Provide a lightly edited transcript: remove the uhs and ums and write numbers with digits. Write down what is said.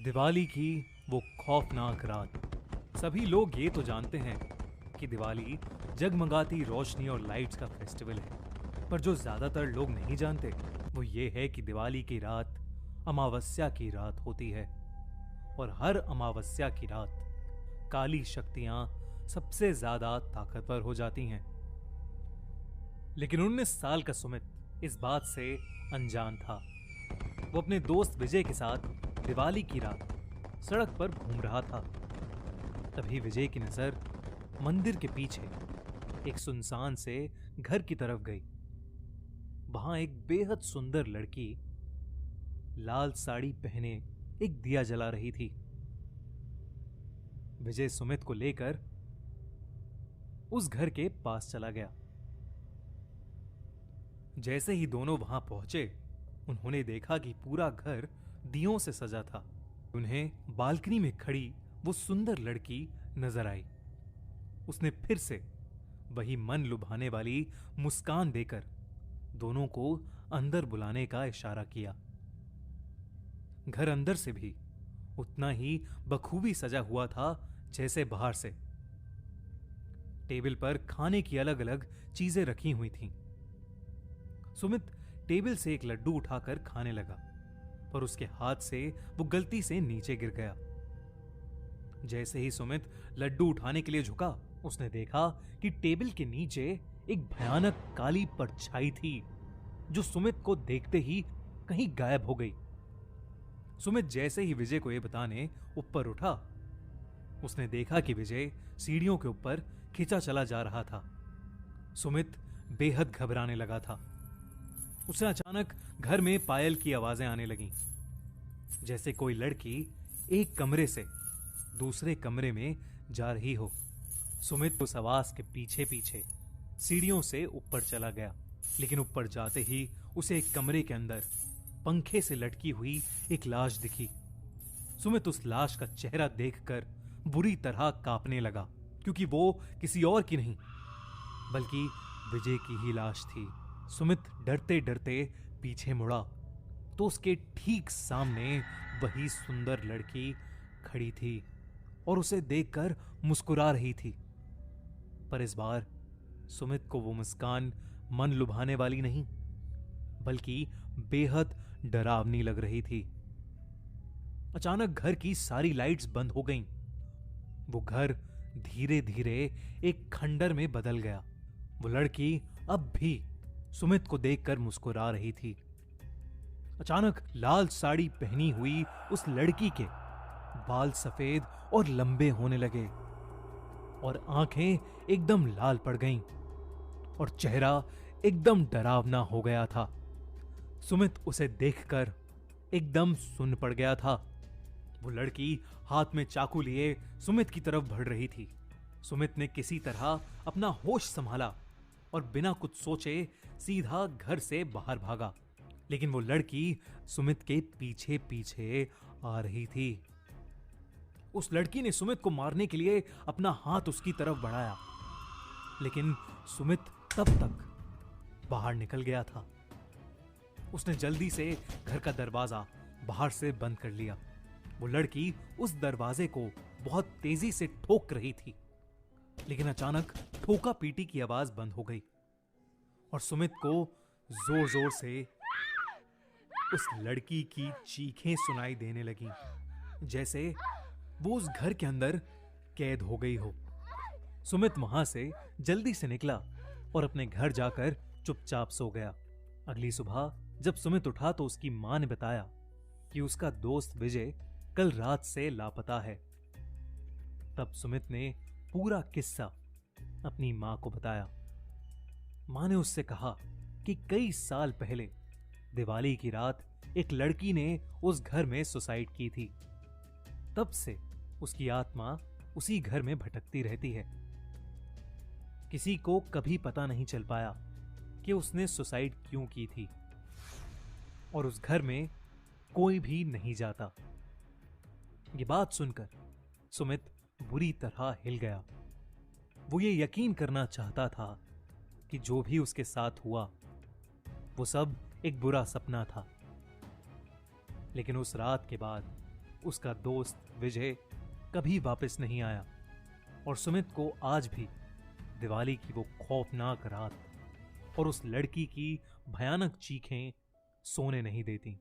दिवाली की वो खौफनाक रात। सभी लोग ये तो जानते हैं कि दिवाली जगमगाती रोशनी और लाइट्स का फेस्टिवल है, पर जो ज्यादातर लोग नहीं जानते वो ये है कि दिवाली की रात अमावस्या की रात होती है। और हर अमावस्या की रात काली शक्तियां सबसे ज्यादा ताकतवर हो जाती हैं। लेकिन 19 साल का सुमित इस बात से अनजान था। वो अपने दोस्त विजय के साथ दिवाली की रात सड़क पर घूम रहा था। तभी विजय की नजर मंदिर के पीछे एक सुनसान से घर की तरफ गई। वहां एक बेहद सुंदर लड़की लाल साड़ी पहने एक दिया जला रही थी। विजय सुमित को लेकर उस घर के पास चला गया। जैसे ही दोनों वहां पहुंचे, उन्होंने देखा कि पूरा घर दियों से सजा था। उन्हें बालकनी में खड़ी वो सुंदर लड़की नजर आई। उसने फिर से वही मन लुभाने वाली मुस्कान देकर दोनों को अंदर बुलाने का इशारा किया। घर अंदर से भी उतना ही बखूबी सजा हुआ था जैसे बाहर से। टेबल पर खाने की अलग अलग चीजें रखी हुई थीं। सुमित टेबल से एक लड्डू उठाकर खाने लगा, पर उसके हाथ से वो गलती से नीचे गिर गया। जैसे ही सुमित लड्डू उठाने के लिए झुका, उसने देखा कि टेबल के नीचे एक भयानक काली परछाई थी, जो सुमित को देखते ही कहीं गायब हो गई। सुमित जैसे ही विजय को यह बताने ऊपर उठा, उसने देखा कि विजय सीढ़ियों के ऊपर खींचा चला जा रहा था। सुमित बेहद घबराने लगा था। उसे अचानक घर में पायल की आवाजें आने लगीं, जैसे कोई लड़की एक कमरे से दूसरे कमरे में जा रही हो। सुमित उस आवाज के पीछे पीछे सीढ़ियों से ऊपर चला गया, लेकिन ऊपर जाते ही उसे एक कमरे के अंदर पंखे से लटकी हुई एक लाश दिखी। सुमित उस लाश का चेहरा देखकर बुरी तरह कांपने लगा, क्योंकि वो किसी और की नहीं बल्कि विजय की ही लाश थी। सुमित डरते डरते पीछे मुड़ा तो उसके ठीक सामने वही सुंदर लड़की खड़ी थी और उसे देखकर मुस्कुरा रही थी। पर इस बार सुमित को वो मुस्कान मन लुभाने वाली नहीं, बल्कि बेहद डरावनी लग रही थी। अचानक घर की सारी लाइट्स बंद हो गईं। वो घर धीरे धीरे एक खंडर में बदल गया। वो लड़की अब भी सुमित को देखकर मुस्कुरा रही थी। अचानक लाल साड़ी पहनी हुई उस लड़की के बाल सफेद और लंबे होने लगे और आंखें एकदम लाल पड़ गईं और चेहरा एकदम डरावना हो गया था। सुमित उसे देखकर एकदम सुन्न पड़ गया था। वो लड़की हाथ में चाकू लिए सुमित की तरफ बढ़ रही थी। सुमित ने किसी तरह अपना होश संभाला और बिना कुछ सोचे सीधा घर से बाहर भागा, लेकिन वो लड़की सुमित के पीछे पीछे आ रही थी। उस लड़की ने सुमित को मारने के लिए अपना हाथ उसकी तरफ बढ़ाया, लेकिन सुमित तब तक बाहर निकल गया था। उसने जल्दी से घर का दरवाजा बाहर से बंद कर लिया। वो लड़की उस दरवाजे को बहुत तेजी से ठोक रही थी, लेकिन अचानक ठोका पीटी की आवाज बंद हो गई और सुमित को जोर जोर से उस लड़की की चीखें सुनाई देने लगी, जैसे वो उस घर के अंदर कैद हो गई हो। सुमित वहां से जल्दी से निकला और अपने घर जाकर चुपचाप सो गया। अगली सुबह जब सुमित उठा तो उसकी मां ने बताया कि उसका दोस्त विजय कल रात से लापता है। तब सुमित ने पूरा किस्सा अपनी मां को बताया। मां ने उससे कहा कि कई साल पहले दिवाली की रात एक लड़की ने उस घर में सुसाइड की थी। तब से उसकी आत्मा उसी घर में भटकती रहती है। किसी को कभी पता नहीं चल पाया कि उसने सुसाइड क्यों की थी और उस घर में कोई भी नहीं जाता। ये बात सुनकर सुमित बुरी तरह हिल गया। वो ये यकीन करना चाहता था कि जो भी उसके साथ हुआ वो सब एक बुरा सपना था, लेकिन उस रात के बाद उसका दोस्त विजय कभी वापस नहीं आया और सुमित को आज भी दिवाली की वो खौफनाक रात और उस लड़की की भयानक चीखें सोने नहीं देती।